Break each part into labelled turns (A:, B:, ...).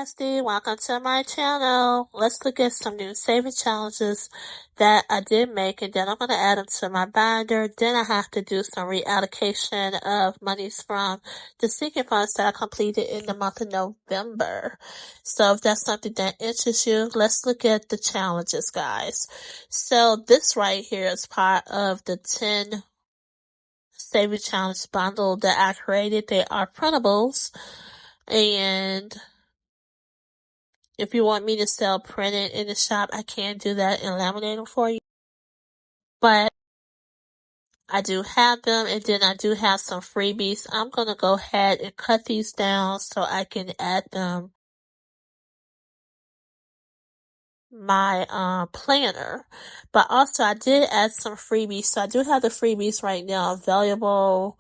A: bestie, welcome to my channel. Let's look at some new saving challenges that I did make, and then I'm going to add them to my binder. Then I have to do some reallocation of monies from the sinking funds that I completed in the month of November. So if that's something that interests you, let's look at the challenges, guys. So this right here is part of the 10 saving challenge bundle that I created. They are printables, and if you want me to sell printed in the shop, I can do that and laminate them for you. But I do have them, and then I do have some freebies. I'm going to go ahead and cut these down so I can add them my planner. But also I did add some freebies, so I do have the freebies right now available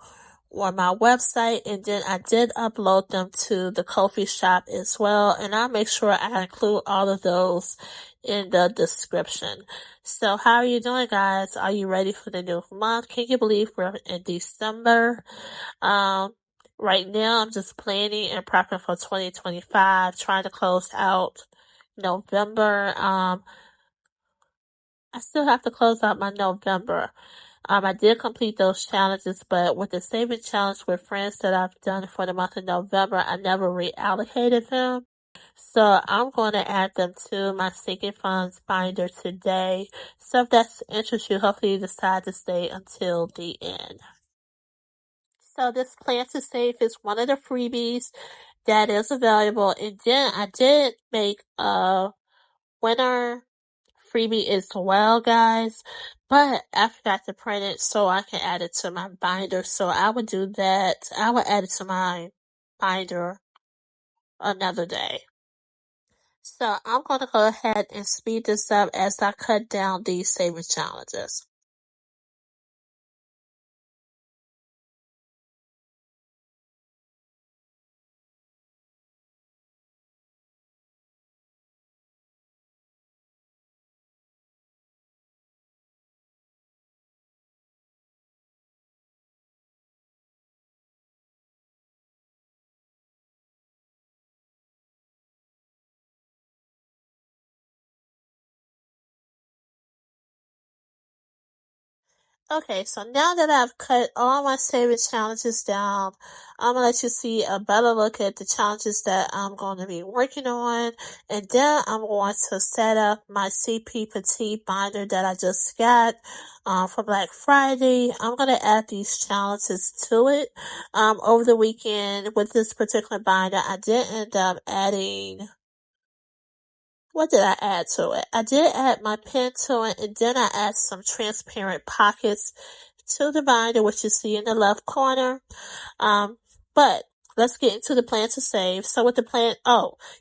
A: on my website, and then I did upload them to the Ko-fi shop as well, and I'll make sure I include all of those in the description. So how are you doing, guys? Are you ready for the new month? Can you believe we're in December? Right now I'm just planning and prepping for 2025, trying to close out November. I still have to close out my November. I did complete those challenges, but with the saving challenge with friends that I've done for the month of November, I never reallocated them. So I'm going to add them to my sinking funds binder today. So if that's interests you, hopefully you decide to stay until the end. So this plan to save is one of the freebies that is available. And then I did make a winner freebie as well, guys, but I forgot to print it so I can add it to my binder. So I would do that. I would add it to my binder another day. So I'm going to go ahead and speed this up as I cut down these saving challenges. Okay, so now that I've cut all my saving challenges down, I'm gonna let you see a better look at the challenges that I'm going to be working on, and then I'm going to set up my CP Petite binder that I just got for Black Friday. I'm gonna add these challenges to it. Over the weekend with this particular binder, I did end up adding, what did I add to it? I did add my pen to it, and then I add some transparent pockets to the binder, which you see in the left corner. But let's get into the plan to save. So with the plan,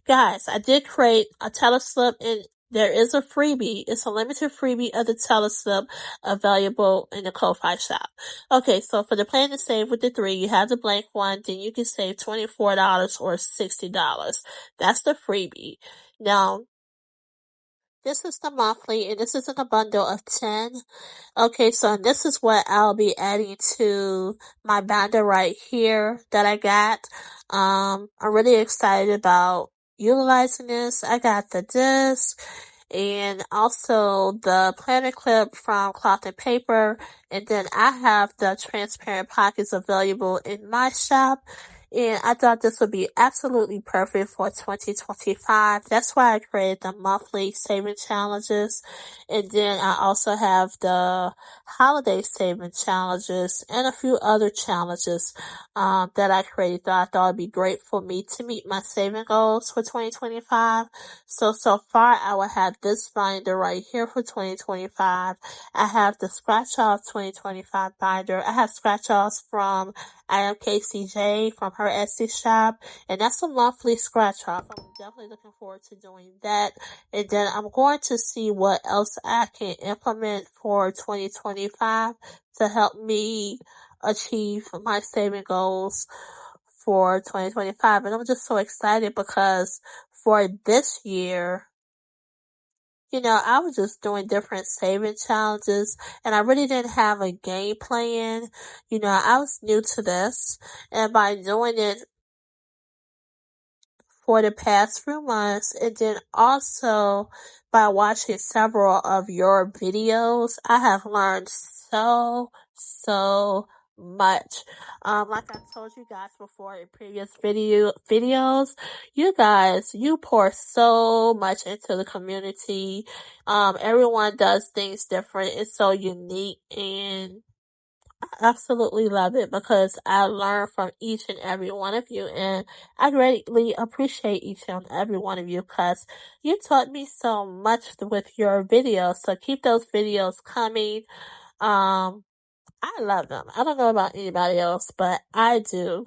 A: guys, I did create a teleslip, and there is a freebie. It's a limited freebie of the teleslip available in the Ko-fi shop. Okay, so for the plan to save with the 3, you have the blank one, then you can save $24 or $60. That's the freebie. Now, this is the monthly, and this is in a bundle of 10. Okay, so this is what I'll be adding to my binder right here that I got. I'm really excited about utilizing this. I got the disc and also the planner clip from Cloth and Paper, and then I have the transparent pockets available in my shop. And I thought this would be absolutely perfect for 2025. That's why I created the monthly saving challenges. And then I also have the holiday saving challenges and a few other challenges that I created that I thought would be great for me to meet my saving goals for 2025. So far I will have this binder right here for 2025. I have the scratch off 2025 binder. I have scratch offs from I am KCJ from her Etsy shop, and that's a monthly scratch off. I'm definitely looking forward to doing that. And then I'm going to see what else I can implement for 2025 to help me achieve my saving goals for 2025. And I'm just so excited because for this year, I was just doing different saving challenges, and I really didn't have a game plan. I was new to this, and by doing it for the past few months, and then also by watching several of your videos, I have learned so much. Like I told you guys before in previous videos, you guys, you pour so much into the community. Everyone does things different. It's so unique, and I absolutely love it because I learn from each and every one of you, and I greatly appreciate each and every one of you because you taught me so much with your videos. So keep those videos coming. Um, I love them. I don't know about anybody else, but I do.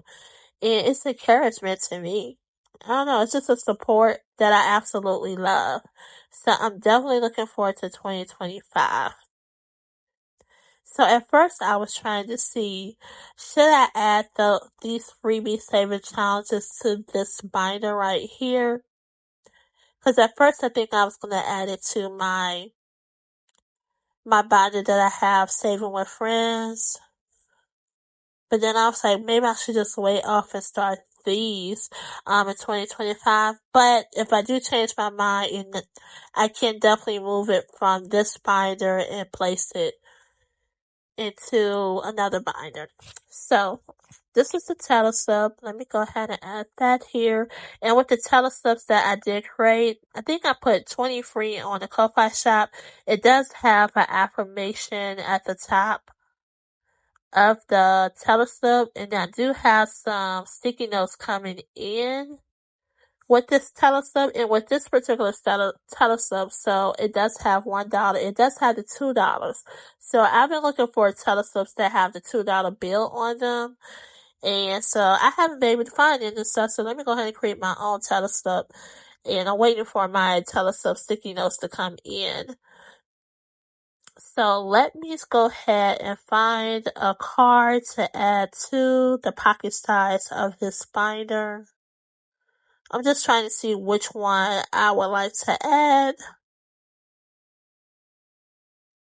A: And it's encouragement to me. I don't know. It's just a support that I absolutely love. So I'm definitely looking forward to 2025. So at first I was trying to see, should I add these freebie saver challenges to this binder right here? Because at first I think I was going to add it to my binder that I have saving with friends. But then I was like, maybe I should just wait off and start these in 2025. But if I do change my mind, I can definitely move it from this binder and place it into another binder. So this is the telesub. Let me go ahead and add that here. And with the telesubs that I did create, I think I put 20 free on the Ko-Fi shop. It does have an affirmation at the top of the telesub, and I do have some sticky notes coming in with this telesub, and with this particular telesub, so it does have $1. It does have the $2. So I've been looking for telesubs that have the $2 bill on them, and so I haven't been able to find any and stuff. So let me go ahead and create my own telesub, and I'm waiting for my telesub sticky notes to come in. So let me go ahead and find a card to add to the pocket size of this binder. I'm just trying to see which one I would like to add.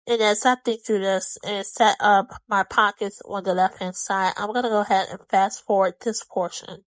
A: And as I think through this and set up my pockets on the left hand side, I'm going to go ahead and fast forward this portion.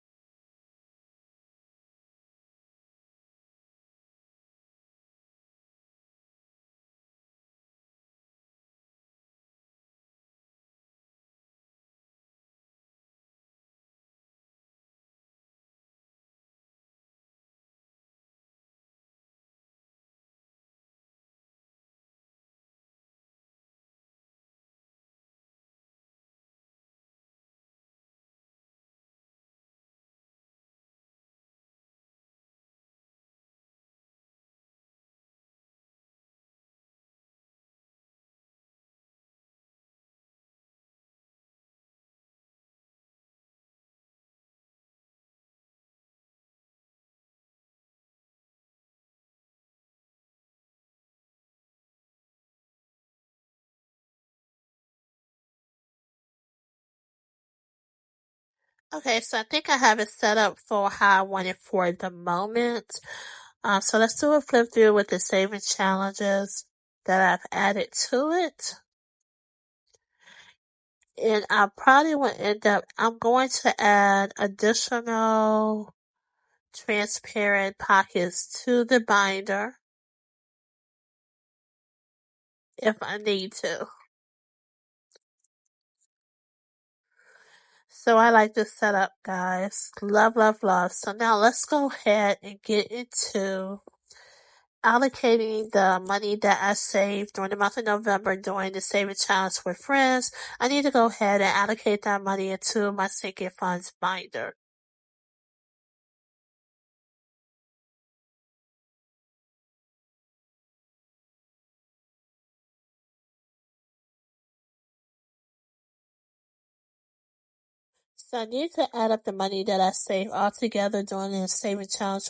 A: Okay, so I think I have it set up for how I want it for the moment. So let's do a flip through with the saving challenges that I've added to it. And I probably will end up, I'm going to add additional transparent pockets to the binder if I need to. So I like this setup, guys. Love, love, love. So now let's go ahead and get into allocating the money that I saved during the month of November during the saving challenge with friends. I need to go ahead and allocate that money into my sinking funds binder. So I need to add up the money that I saved all together during the saving challenge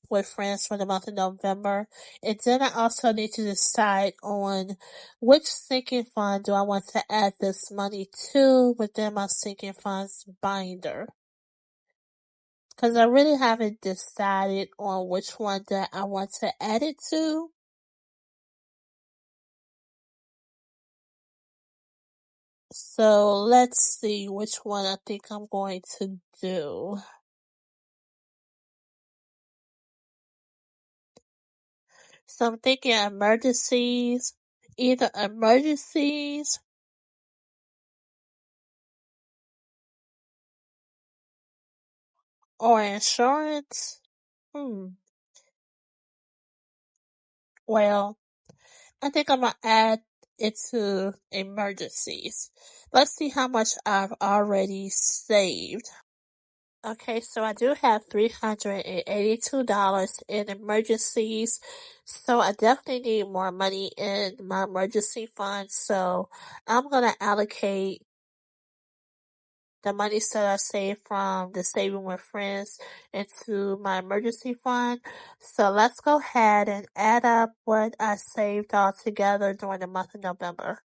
A: with friends for the month of November. And then I also need to decide on which sinking fund do I want to add this money to within my sinking funds binder. Because I really haven't decided on which one that I want to add it to. So let's see which one I think I'm going to do. So I'm thinking emergencies, either emergencies or insurance. Hmm. Well, I think I'm gonna add it to emergencies. Let's see how much I've already saved. Okay, so I do have $382 in emergencies. So I definitely need more money in my emergency fund. So I'm gonna allocate the money that I saved from the saving with friends into my emergency fund. So let's go ahead and add up what I saved all together during the month of November.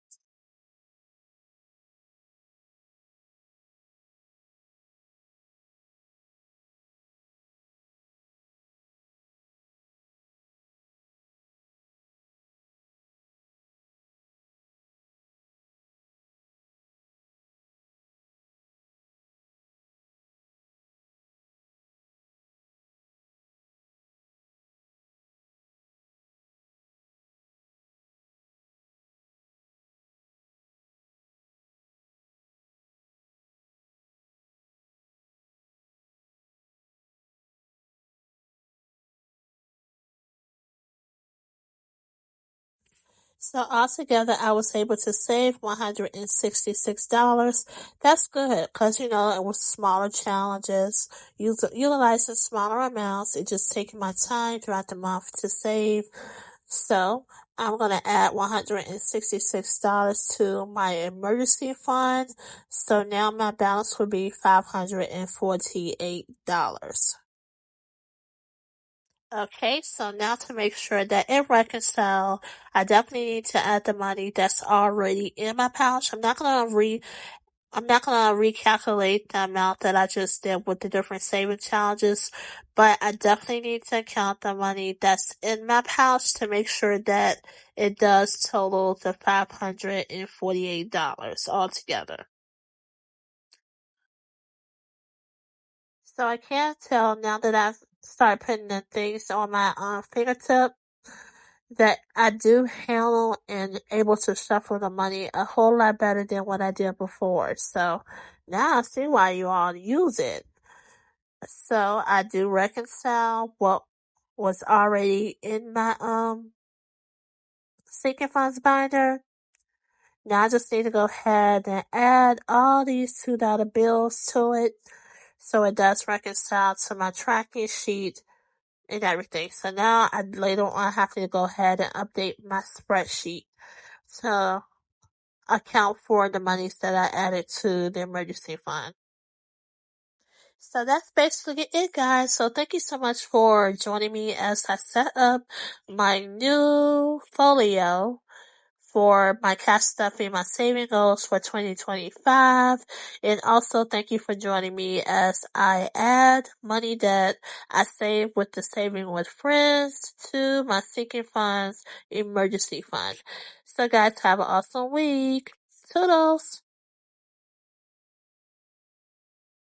A: So altogether, I was able to save $166. That's good because, it was smaller challenges, utilizing smaller amounts. It just taking my time throughout the month to save. So I'm going to add $166 to my emergency fund. So now my balance would be $548. Okay, so now to make sure that it reconcile, I definitely need to add the money that's already in my pouch. I'm not gonna recalculate the amount that I just did with the different saving challenges, but I definitely need to count the money that's in my pouch to make sure that it does total the $548 altogether. So I can't tell now that I've started putting the things on my fingertip that I do handle and able to shuffle the money a whole lot better than what I did before. So now I see why you all use it. So I do reconcile what was already in my sinking funds binder. Now I just need to go ahead and add all these $2 bills to it so it does reconcile to my tracking sheet and everything. So now I later on have to go ahead and update my spreadsheet to account for the monies that I added to the emergency fund. So that's basically it, guys. So thank you so much for joining me as I set up my new folio for my cash stuffing, my saving goals for 2025. And also thank you for joining me as I add money that I save with the saving with friends to my sinking funds emergency fund. So guys, have an awesome week. Toodles!